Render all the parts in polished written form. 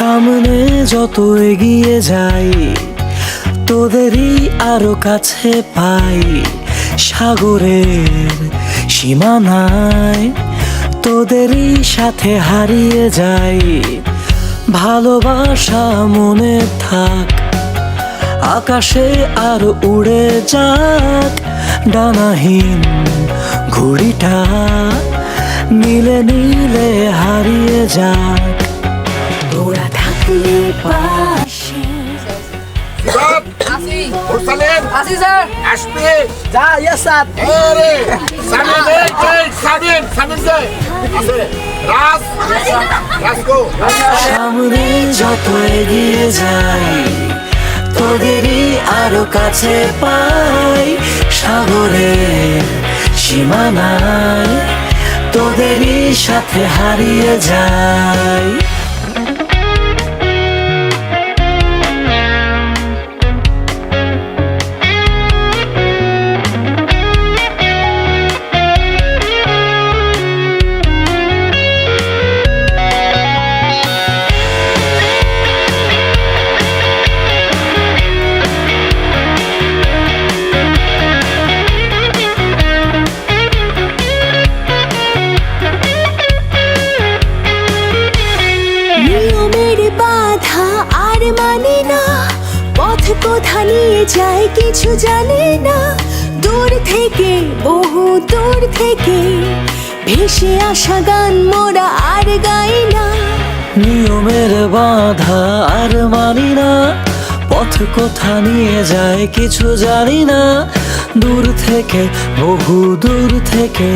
সামনে যত এগিয়ে যাই তোদেরই আরো কাছে পাই। সাগরের সীমানায় তোদেরই সাথে হারিয়ে যাই। ভালোবাসা মনে থাক, আকাশে আর উড়ে যাক ডানাহীন ঘুড়িটা, নীলে নীলে হারিয়ে যাক। তোরা থাকলে পাশে। আসি স্যার। আসবে যা ইয়েস স্যার। আরে সামিন সামিন আছে রাজ গো। সামনে যত এগিয়ে যাই তোদেরই আরো কাছে পাই। সাগরের সীমানায় তোদেরই সাথে হারিয়ে যাই। নিয়মের বাধা আর মানে না, পথ কোথা নিয়ে যায় কিছু জানে না। দূর থেকে বহু দূর থেকে ভেসে আসা গান মোরা আর গাই না। নিয়মের বাধা আর মানি না, পথ কোথা নিয়ে যায় কিছু জানি না। দূর থেকে বহু দূর থেকে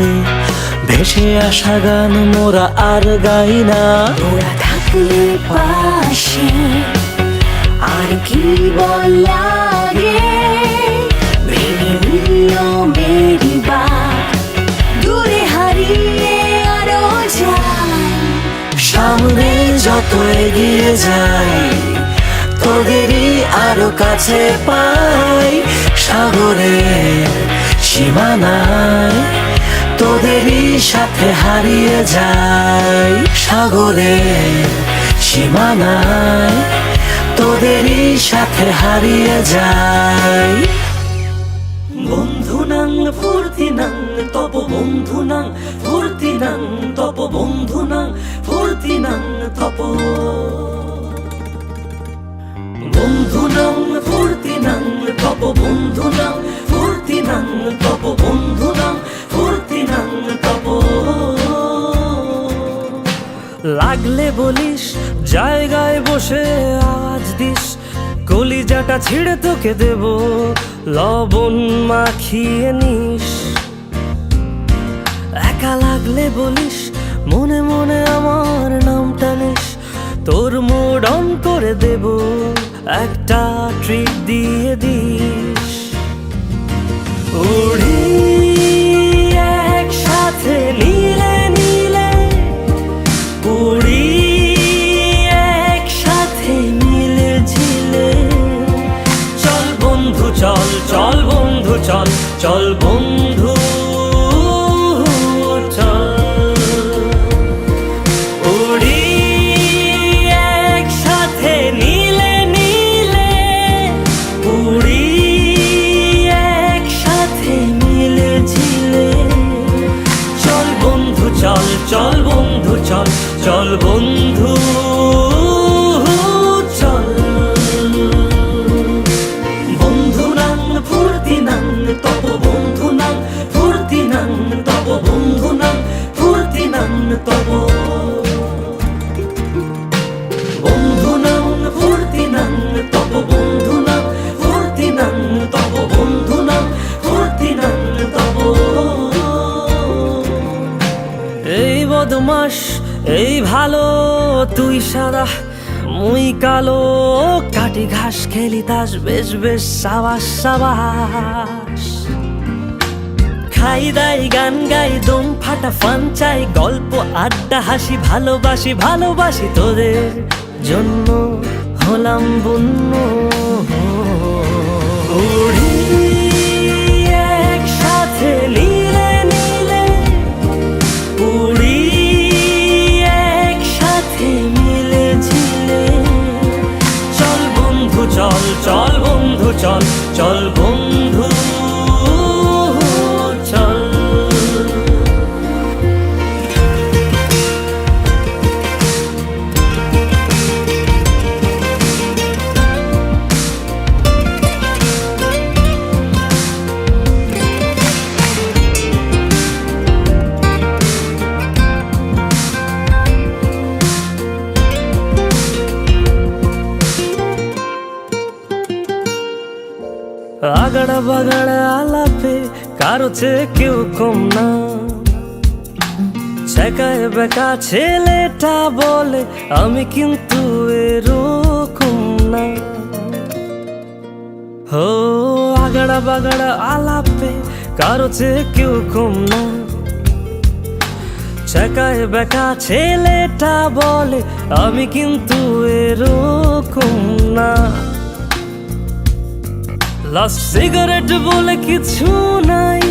ভেসে আসা গান মোরা আর গাই না। তোরা থাকলে পাশে আর কি বল লাগে, ভেঙে নিয়মেরই বাঁধ দূরে হারিয়ে আরো যায়। সামনে যত এগিয়ে যাই তোদেরই আরো কাছে পাই। সাগরের সীমানায় তোদেরই সাথে হারিয়ে যাই। সাগরের সীমানায় তোদেরই সাথে হারিয়ে যাই। বন্ধু নাং ফুর্তি নাং তপ বন্ধু নাং ফুর্তি নাং তপ বন্ধু নাং ফুর্তি নাং তপ। বন্ধু নাং ফুর্তি নাং তপ বন্ধু নাং ফুর্তি নাং তপ বন্ধু নাং ফুর্তি নাং তপ। লাগলে বলিস জায়গায় বসে আওয়াজ দিস, কলিজাটা ছিঁড়ে তোকে দেব লবণ মাখিয়ে নিস। একা লাগলে বলিস মনে মনে আমার নামটা নিস, তোর মুড অন করে দেব একটা ট্রিট দিয়ে দিস। উড়ি একসাথে নীলে নীলে, উড়ি একসাথে মিলে ঝিলে। চল বন্ধু চল, চল বন্ধু চল, চল বন্ধু চল। উড়ি একসাথে নীলে নীলে, উড়ি একসাথে মিলে ঝিলে। চল বন্ধু চল, চল বন্ধু চল, চল বন্ধু চল। বন্ধু নাং ফুর্তি নাং তপ বন্ধু নাং ফুর্তি নাং তপ বন্ধু নাং ফুর্তি নাং তপ। বন্ধু নাং ফুর্তি নাং তপ বন্ধু নাং ফুর্তি নাং তপ বন্ধু নাং ফুর্তি নাং তপ। এই বদমাস এই ভালো তুই সাদা মুই কালো, কাটি ঘাস খেলি তাস বেশ বেশ সাবাস সাবাস। খাই দাই গান গাই দম ফাটা ফান চাই, গল্প আড্ডা হাসি ভালোবাসি ভালোবাসি তোদের জন্য হলাম বন্য। উড়ি একসাথে নীলে নীলে, উড়ি একসাথে মিলে ঝিলে। চল বন্ধু চল, চল বন্ধু চল। আগাড়া বাগাড়া আলাপে কারো চেয়ে কেউ কম না, ছেকায় বেকা ছেলেটা বলে আমি কিন্তু এরকম না। হো আগাড়া বাগাড়া আলাপে কারো চেয়ে কেউ কম না, ছেকায় বেকা ছেলেটা বলে আমি কিন্তু এরকম না। লাস্ট সিগারেট বলে কিছু নাই,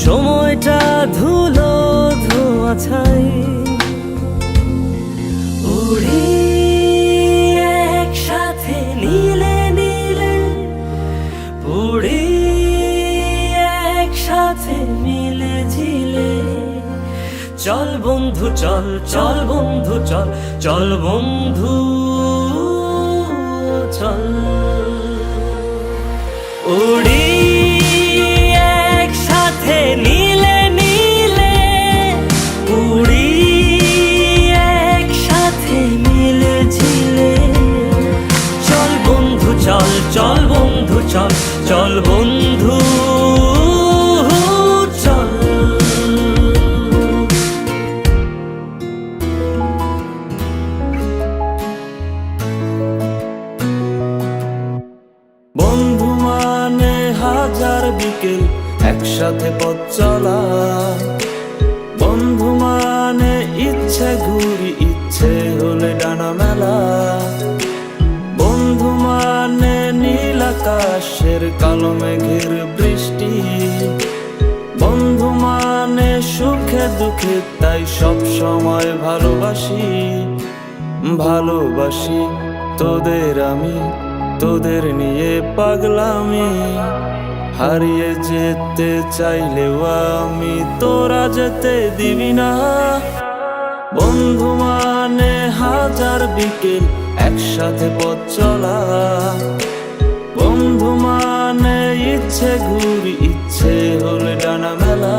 সময়টা ধুলো ধোয়া ছাই। উড়ি একসাথে নীলে নীলে, উড়ি একসাথে মিলে ঝিলে। চল বন্ধু চল, চল বন্ধু চল, চল বন্ধু চল। উড়ি একসাথে নীলে নীলে, উড়ি একসাথে মিলে ঝিলে। চল বন্ধু চল, চল বন্ধু চল, চল বন্ধু চল। বন্ধু মানে হাজার বিকেল একসাথে পথ চলা, বন্ধু মানে ইচ্ছে ঘুরি ইচ্ছে হলে ডানা মেলা। বন্ধু মানে নীল আকাশের কালো মেঘের বৃষ্টি, বন্ধু মানে সুখে দুঃখে তাই সব সময় ভালোবাসি। ভালোবাসি তোদের আমি, তোদের নিয়ে পাগলামি। হারিয়ে যেতে চাইলেও আমি তোরা যেতে দিবি না। বন্ধু মানে হাজার বিকেল একসাথে পথ চলা, বন্ধু মানে ইচ্ছে ঘুরি ইচ্ছে হলে ডানা মেলা।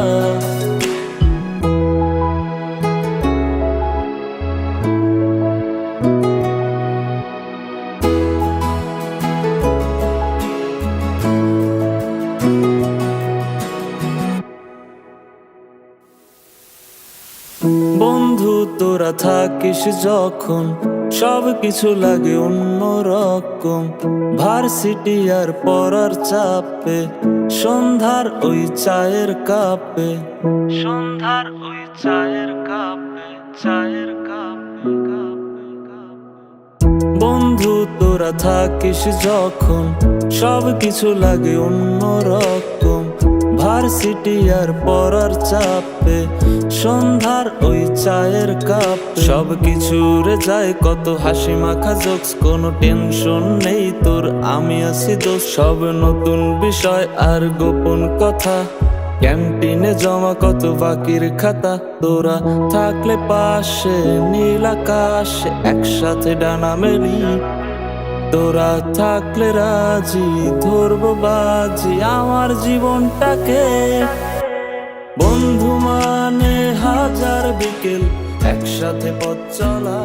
বন্ধু তোরা থাকিস যখন সব কিছু লাগে অন্যরকম। ভার্সিটি আর পড়ার চাপে সন্ধ্যার ওই চায়ের কাপে, সন্ধ্যার ওই চায়ের কাপে, চায়ের কাপে কাপে। বন্ধু তোরা থাকিস যখন সব কিছু লাগে অন্যরকম। ভার্সিটি আর পড়ার চাপে সন্ধ্যার ওই চায়ের কাপ, সব কিছু রে যায় কত হাসি মাখা জোকস। কোনো টেনশন নেই তোর আমি আছি দোষ। সব নতুন বিষয় আর গোপন কথা, ক্যান্টিনে জমা কত বাকির খাতা। তোরা থাকলে পাশে নীল আকাশে একসাথে ডানা মেলি। তোরা থাকলে রাজি ধরবো বাজি আমার জীবনটাকে। বন্ধু মানে হাজার বিকেল একসাথে পথ চলা।